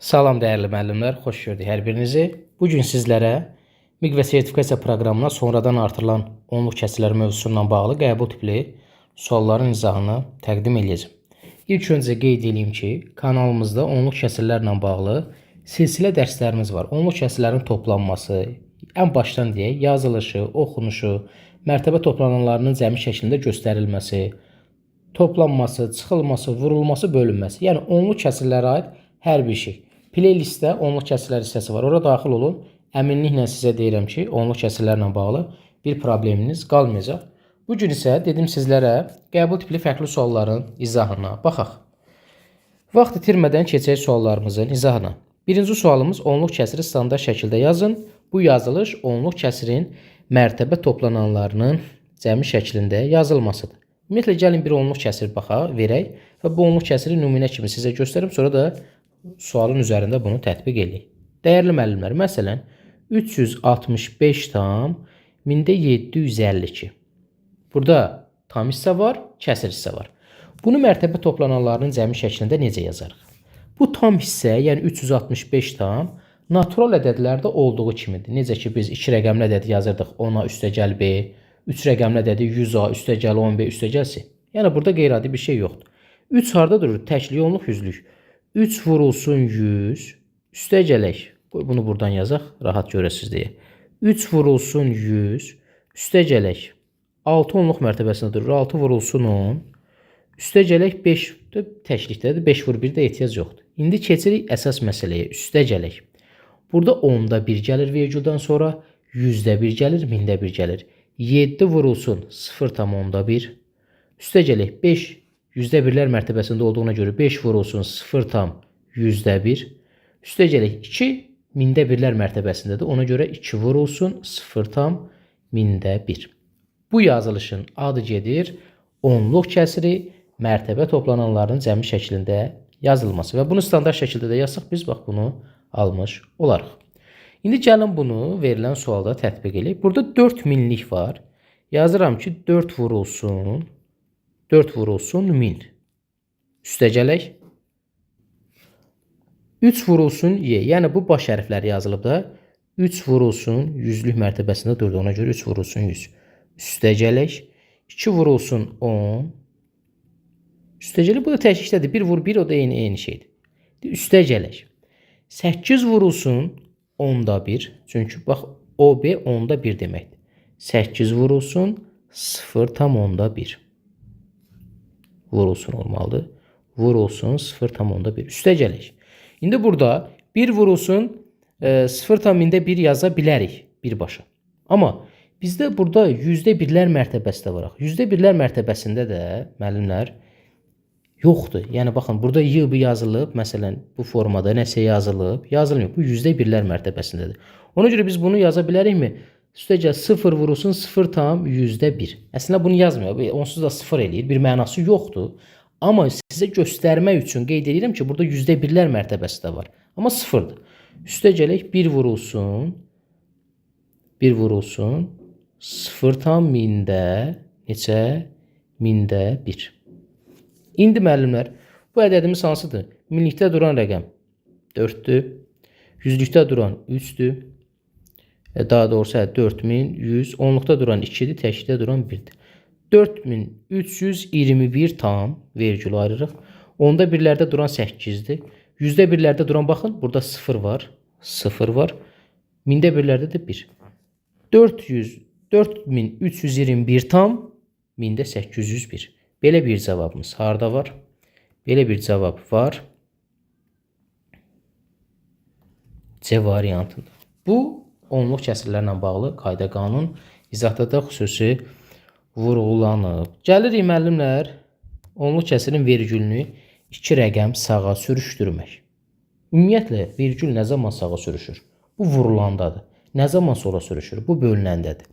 Salam dəyərli müəllimlər, xoş gördük hər birinizi. Bugün sizlərə MİQ və sertifikasiya proqramına sonradan artırılan onluq kəsirlər mövzusundan bağlı qəbul tipli sualların izahını təqdim edəcəm. İlk öncə qeyd edeyim ki, kanalımızda onluq kəsirlərlə bağlı silsilə dərslərimiz var. Onluq kəsirlərin toplanması, ən başdan deyək, yazılışı, oxunuşu, mərtəbə toplananlarının cəmi şəklində göstərilməsi, toplanması, çıxılması, vurulması, bölünməsi. Yəni onluq kəsirlərə aid hər bir şey. Playlistdə onluq kəsirlər hissəsi var. Ora daxil olun. Əminliklə sizə deyirəm ki, onluq kəsirlərlə bağlı bir probleminiz qalmayacaq. Bugün isə dedim sizlərə qəbul tipli fərqli sualların izahına baxaq. Vaxt itirmədən keçək suallarımızın izahına. Birinci sualımız onluq kəsiri standart şəkildə yazın. Bu yazılış onluq kəsirin mərtəbə toplananlarının cəmi şəklində yazılmasıdır. Ümumiyyətlə, gəlin bir onluq kəsir verək və bu onluq kəsiri nümunə kimi sizə göstərim, sonra da sualın üzərində bunu tətbiq edin. Dəyərli müəllimlər, məsələn, 365 tam 1752. Burada tam hissə var, kəsir hissə var. Bunu mərtəbə toplananlarının cəmi şəklində necə yazarıq? Bu tam hissə, yəni 365 tam, natural ədədlərdə olduğu kimidir. Necə ki, biz 2 rəqəmli ədədi yazırdıq, 10-a üstəgəl B, 3 rəqəmli ədədi 100-a üstəgəl 10B üstəgəl C. Yəni, burada qeyri-adi bir şey yoxdur. 3 harda durur? Təklik, onluq, yüzlük. 3 vurulsun 100, üstəgələk. Bunu buradan yazaq, rahat görəsiniz deyə. 3 vurulsun 100, üstəgələk. 6 onluq mərtəbəsində durur. 6 vurulsun 10, üstəgələk 5 təklikdədir. 5 vur 1 də ehtiyac yoxdur. İndi keçirik əsas məsələyə. Üstəgələk. Burada 10-da 1 gəlir vergüldən sonra, 100-də 1 gəlir, 1000-də 1 gəlir. 7 vurulsun 0,1. Üstəgələk 5 yüzdə birlər mərtəbəsində olduğuna görə 5 vurulsun 0,100. Üstəgələk 2 mində birlər mərtəbəsindədir. Ona görə 2 vurulsun 0,1. Bu yazılışın adı gedir onluq kəsiri mərtəbə toplananların cəmi şəklində yazılması. Və bunu standart şəkildə də yazsaq, biz bax bunu almış olarıq. İndi gəlin bunu verilən sualda tətbiq edək. Burada 4000'lik var. Yazıram ki, 4 vurulsun 1000. Üstəgələk 3 vurulsun Y. Yəni, bu baş hərflər yazılıb da 3 vurulsun yüzlük mərtəbəsində durdu. Ona görə 3 vurulsun 100. Üstəgələk 2 vurulsun 10. Üstəgələk bu da təklikdədir. 1 vur 1, o da eyni şeydir. Üstəgələk 8 vurulsun 10'da 1. Çünki bax, OB 10'da 1 deməkdir. 8 vurulsun 0,1. Vurulsun olmalıdır. Vurulsun 0,1. Üstəgələk. İndi burada 1 vurulsun 0,1 yaza bilərik birbaşa. Amma bizdə burada yüzdə birlər mərtəbəsi də var. Yüzdə birlər mərtəbəsində də müəllimlər yoxdur. Yəni, baxın, burada Y yazılıb, məsələn, bu formada nəsə yazılıb, yazılmıyor. Bu yüzdə birlər mərtəbəsindədir. Ona görə biz bunu yaza bilərikmi? Üstəgəl 0 vurulsun 0,1. Əslində bunu yazmıyor. Onsuz da 0 eləyir. Bir mənası yoxdur. Amma sizə göstərmək üçün qeyd edirəm ki, burada yüzdə birlər mərtəbəsi də var. Amma 0'dır. Üstəgələk 1 vurulsun 0,1000-də neçə? 1000-də 1. İndi müəllimlər, bu ədədimiz hansıdır? Minlikdə duran rəqəm 4'dür. Yüzlükdə duran 3'dür. Daha doğrusu 4100. Onluqda duran 2'dir. Təklikdə duran 1'dir. 4321 tam vergül ayırırıq. Onda birlərdə duran 8'dir. Yüzdə birlərdə duran, baxın, burada 0 var. 0 var. Mində birlərdə də 1. 4321 tam, mində 801. Belə bir cavabımız harda var? Belə bir cavab var. C variantında. Bu, onluq kəsirlərlə bağlı qayda qanun izahda da xüsusi vurğulanıb. Gəlirik müəllimlər, onluq kəsirin vergülünü 2 rəqəm sağa sürüşdürmək. Ümumiyyətlə, vergül nə zaman sağa sürüşür? Bu vurulandadır. Nə zaman sola sürüşür? Bu bölünəndədir.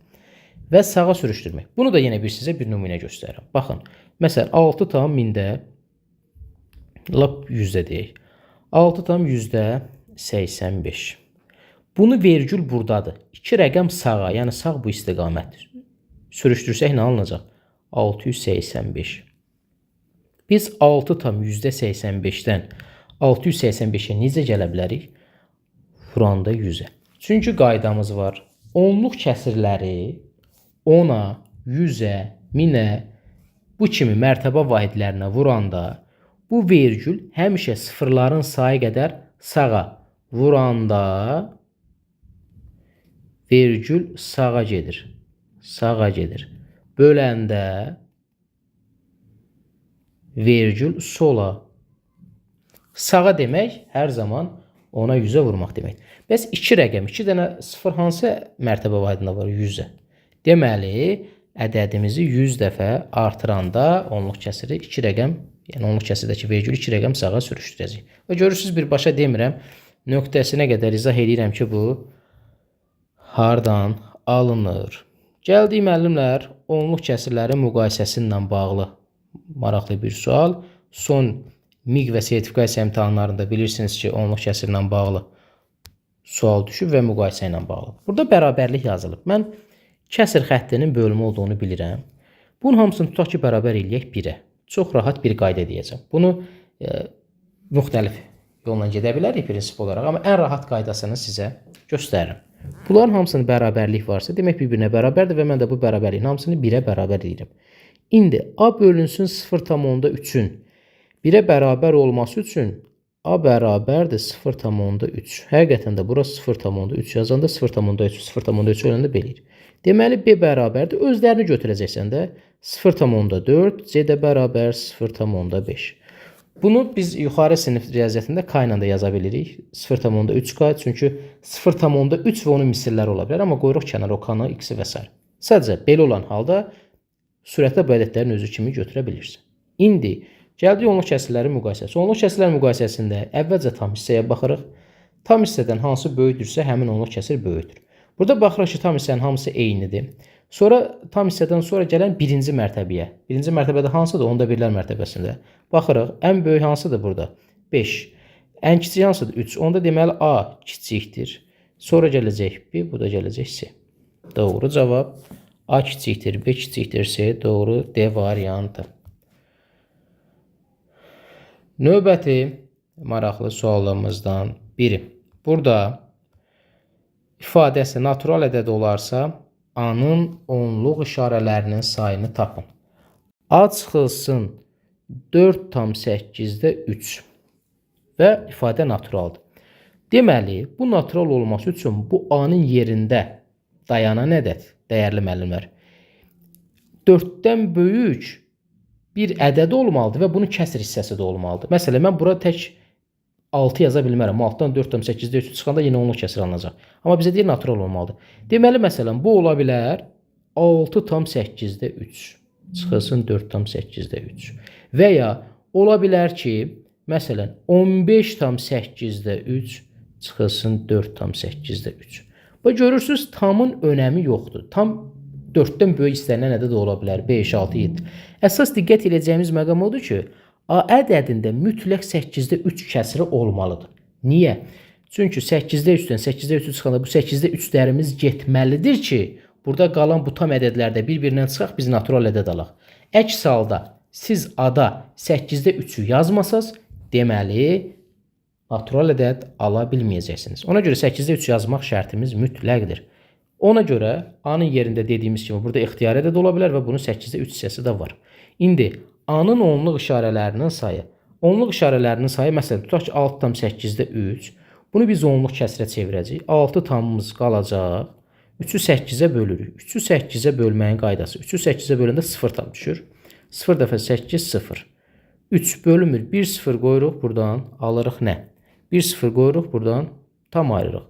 Və sağa sürüşdürmək. Bunu da yenə sizə bir nümunə göstərirəm. Baxın, məsələn, 6,1000-də lap 100-də deyək. 6,85. Bunu vergül buradadır. 2 rəqəm sağa, yəni sağ bu istiqamətdir. Sürüşdürsək nə alınacaq? 685. Biz 6,85-dən 685-ə necə gələ bilərik? Vuranda 100-ə. Çünki qaydamız var. Onluq kəsirləri 10-a, 100-ə, 1000-ə bu kimi mərtəbə vahidlərinə vuranda bu vergül həmişə sıfırların sayı qədər sağa vuranda vergül sağa gedir. Sağa gedir. Böləndə vergül sola. Sağa demək hər zaman ona 100-ə vurmaq demək. Bəs 2 rəqəm, 2 dənə sıfır hansı mərtəbə vahidində var? 100-ə. Deməli, ədədimizi 100 dəfə artıranda onluq kəsiri 2 rəqəm, yəni onluq kəsirdəki vergülü 2 rəqəm sağa sürüşdürəcək. Və görürsünüz, birbaşa demirəm, nöqtəsinə qədər izah edirəm ki, bu hardan alınır. Gəldik müəllimlər, onluq kəsirlərin müqayisəsi ilə bağlı maraqlı bir sual. Son MİQ və sertifikasiya imtahanlarında bilirsiniz ki, onluq kəsirlə bağlı sual düşüb və müqayisə ilə bağlı. Burada bərabərlik yazılıb. Mən kəsir xəttinin bölümü olduğunu bilirəm. Bunun hamısını tutaq ki, bərabər eləyək 1-ə. Çox rahat bir qayda deyəcəm. Bunu müxtəlif yolla gedə bilərik prinsip olaraq, amma ən rahat qaydasını sizə göstərirəm. Bunların hamısının bərabərlik varsa, demək bir-birinə bərabərdir və mən də bu bərabərliyin hamısını 1-ə bərabər edirəm. İndi A bölünsün 0,3-ün 1-ə bərabər olması üçün A bərabərdir 0,3. Həqiqətən də burası 0,3 yazanda 0,3, 0,3 öləndə belir. Deməli, B bərabərdir. Özlərini götürəcəksən də 0,4, C də bərabər 0,5. Bunu biz yuxarı sinif riyaziyyatında K ilə də yaza bilirik. 0,3 K, çünki 0,3 və onun misilləri ola bilər. Amma qoyuruq kənara o K-nı, X-i və s. Sadəcə, belə olan halda sürətlə bu ədədlərin özü kimi götürə bilirsən. İndi gəldik onluq kəsirlərin müqayisəsi. Onluq kəsirlərin müqayisəsində əvvəlcə tam hissəyə baxırıq. Tam hissədən hansı böyükdürsə, həmin onluq kəsir böyükdür. Burada baxırıq ki, tam hissənin hamısı eynidir. Sonra tam hissədən sonra gələn birinci mərtəbəyə. Birinci mərtəbədə hansıdır? Onda birlər mərtəbəsində. Baxırıq, ən böyük hansıdır burada? 5. Ən kiçik hansıdır? 3. Onda deməli A kiçikdir. Sonra gələcək B, bu da gələcək C. Doğru cavab A kiçikdir, B kiçikdir, C doğru D variantı. Növbəti maraqlı suallarımızdan biri. Burada ifadəsi natural ədəd olarsa, A-nın onluq işarələrinin sayını tapın. A çıxılsın 4,8-də 3 və ifadə naturaldır. Deməli, bu natural olması üçün bu A-nın yerində dayanan ədəd, dəyərli müəllimlər, 4-dən böyük bir ədəd olmalıdır və bunun kəsr hissəsi də olmalıdır. Məsələn, mən bura tək 6 yaza bilmərəm. 6-dan 4,8-də 3 çıxanda yenə onluq kəsir alınacaq. Amma bizə deyir natural olmalıdır. Deməli, məsələn, bu ola bilər 6,8-də 3 çıxılsın 4,8-də 3. Və ya ola bilər ki, məsələn, 15,8-də 3 çıxılsın 4,8-də 3. Və görürsünüz, tamın önəmi yoxdur. Tam 4-dən böyük istənilən ədəd ola bilər. 5, 6, 7. Əsas diqqət edəcəyimiz məqam odur ki, A ədədində mütləq 8-də 3 kəsiri olmalıdır. Niyə? Çünki 8-də 3-dən 8-də 3 çıxanda bu 8-də 3 dərimiz getməlidir ki, burada qalan bu tam ədədlərdə bir-birindən çıxaq, biz natural ədəd alaq. Əks halda siz A-da 8-də 3-ü yazmasaz, deməli, natural ədəd ala bilməyəcəksiniz. Ona görə 8-də 3 yazmaq şərtimiz mütləqdir. Ona görə A-nın yerində dediyimiz kimi burada ixtiyari ədəd ola bilər və bunun 8-də 3 hissəsi də var. İndi A-nın onluq işarələrinin sayı. Onluq işarələrinin sayı, məsələn, tutaq ki, 6,8-də 3. Bunu biz onluq kəsirə çevirəcəyik. 6 tamımız qalacaq. 3-ü 8-ə bölürük. 3-ü 8-ə bölməyin qaydası. 3-ü 8-ə böləndə 0 tam düşür. 0 dəfə 8, 0. 3 bölünmür. 1, 0 qoyuruq buradan. Alırıq nə? 1, 0 qoyuruq buradan. Tam ayırırıq.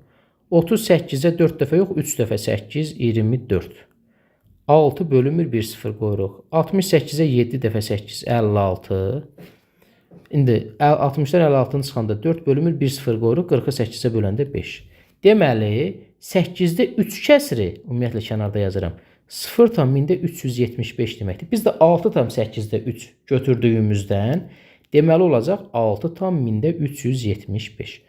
38-ə 4 dəfə yox, 3 dəfə 8, 24. 6 bölünmür 1, 0 qoyuruq. 68-ə 7 dəfə 8, 56. İndi 60-dan 56-nı çıxanda 4 bölünmür 1, 0 qoyuruq. 48-ə böləndə 5. Deməli, 8-də 3 kəsiri, ümumiyyətlə kənarda yazıram, 0,375 deməkdir. Biz də 6,8-də 3 götürdüyümüzdən deməli olacaq 6,375.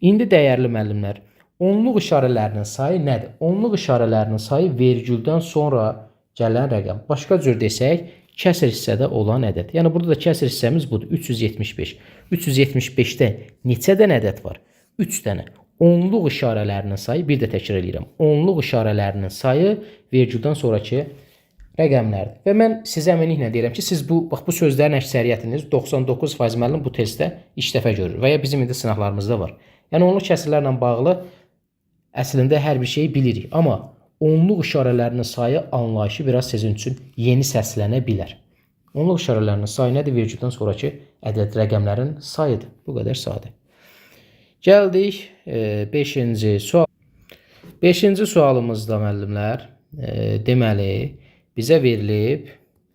İndi dəyərli müəllimlər, onluq işarələrinin sayı nədir? Onluq işarələrinin sayı vergüldən sonra gələn rəqəm. Başqa cür desək, kəsr hissədə olan ədəd. Yəni burada da kəsr hissəmiz budur. 375. 375-də neçə dənə ədəd var? 3 dənə. Onluq işarələrinin sayı, bir də təkrar edirəm. Onluq işarələrinin sayı vergüldən sonraki rəqəmlərdir. Və mən sizə əminliklə deyirəm ki, siz bu sözlərin əksəriyyətiniz 99% müəllim bu testdə ilk dəfə görür və ya bizim indi sınaqlarımızda var. Yəni onluq kəsrlərlə bağlı əslində hər bir şeyi bilirik, amma onluq işarələrinin sayı anlayışı biraz sizin üçün yeni səslənə bilər. Onluq işarələrinin sayı nədir? Vergüldən sonraki ədəd rəqəmlərin sayıdır. Bu qədər sadə. Gəldik 5-ci sual. 5-ci sualımızda müəllimlər deməli bizə verilib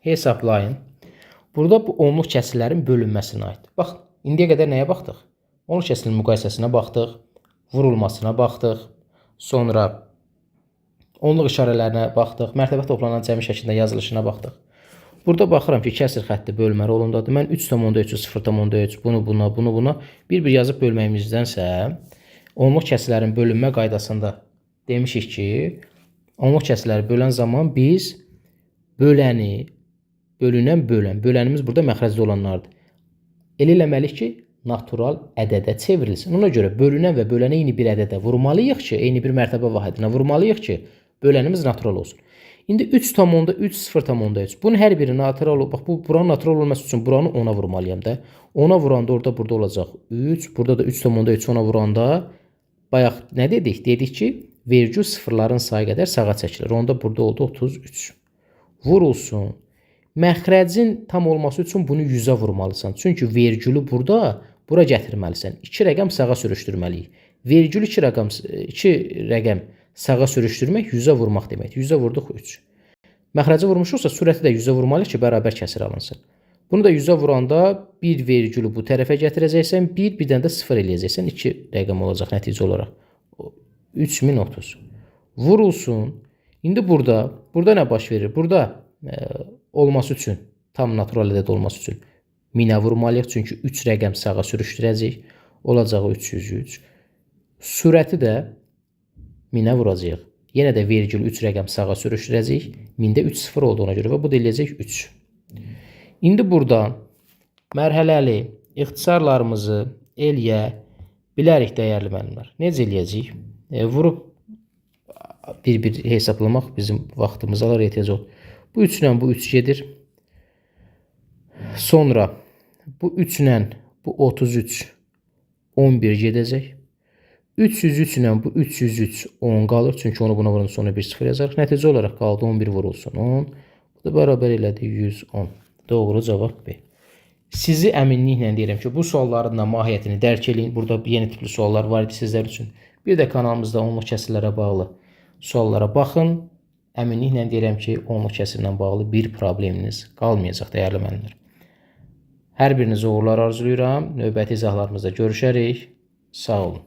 hesablayın. Burada bu onluq kəsrlərin bölünməsinə aiddir. Bax, indiyə qədər nəyə baxdıq? Onluq kəsrinin müqayisəsinə baxdıq, vurulmasına baxdıq, sonra onluq işarələrinə baxdıq, mərtəbə toplanan cəmi şəklində yazılışına baxdıq. Burada baxıram ki, kəsr xətti bölmə rolundadır. Mən 3,3, 0,3, bunu buna bir-bir yazıb bölməyimizdənsə, onluq kəsrlərin bölünmə qaydasında demişik ki, onluq kəsrləri bölən zaman biz böləni, bölənimiz burada məxrəcdə olanlardır. Elə eləməliyik ki, natural ədədə çevrilsin. Ona görə bölünən və bölənə eyni bir ədədə vurmalıyıq ki, eyni bir mərtəbə vahidinə vurmalıyıq ki, bölənimiz natural olsun. İndi 3,3, 0,3. Bunun hər biri natural olub. Bax, bu buranın natural olması üçün buranı 10'a vurmalıyam da. 10'a vuranda burada olacaq 3. Burada da 3,3 10'a vuranda bayaq nə dedik? Dedik ki, vergül sıfırların sayı qədər sağa çəkilir. Onda burada oldu 33. Vurulsun. Məxrəcin tam olması üçün bunu 100'ə vurmalısan. Çünki vergülü bura gətirməlisən. 2 rəqəm sağa sürüşdürməliyik. Vergül 2 rəqəm sağa sürüşdürmək 100'ə vurmaq deməkdir. 100'ə vurduq 3. Məxrəcə vurmuşuqsa sürəti də 100'ə vurmalıyıq ki, bərabər kəsir alınsın. Bunu da 100'ə vuranda bir vergülü bu tərəfə gətirəcəksən, bir dənə də 0 eləyəcəksən. 2 rəqəm olacaq nəticə olaraq. 3030. Vurulsun. İndi burada nə baş verir? Burada olması üçün, tam natural ədəd olması üçün 1000'ə vurmalıyıq. Çünki 3 rəqəm sağa sürüşdürəcək. Olacağı 303. Sürəti də 1000'ə vuracağıq. Yenə də vergül 3 rəqəm sağa sürüşdürəcək. 1000'də 3 0 olduğuna görə və bu da eləyəcək 3. İndi buradan mərhələli ixtisarlarımızı eləyə bilərik dəyərli müəllimlər. Necə eləyəcəyik? Vurub bir hesablamaq bizim vaxtımızı alır, ehtiyac olur. Bu 3 ilə bu 3 gedir. Sonra bu 3 ilə bu 33 11 gedəcək. 303 ilə bu 303 10 qalır. Çünki onu buna vuran sonra bir 0 yazarıq. Nəticə olaraq qaldı 11 vurulsun 10. Bu da bərabər elədi 110. Doğru cavab B. Sizi əminliklə deyirəm ki, bu sualların da mahiyyətini dərk eləyin. Burada yeni tipli suallar var idi sizlər üçün. Bir də kanalımızda onluq kəsrlərə bağlı suallara baxın. Əminliklə deyirəm ki, onluq kəsrlə bağlı bir probleminiz qalmayacaq dəyərli müəllimlər. Hər birinizə uğurlar arzulayıram. Növbəti izahlarımızda görüşərik. Sağ olun.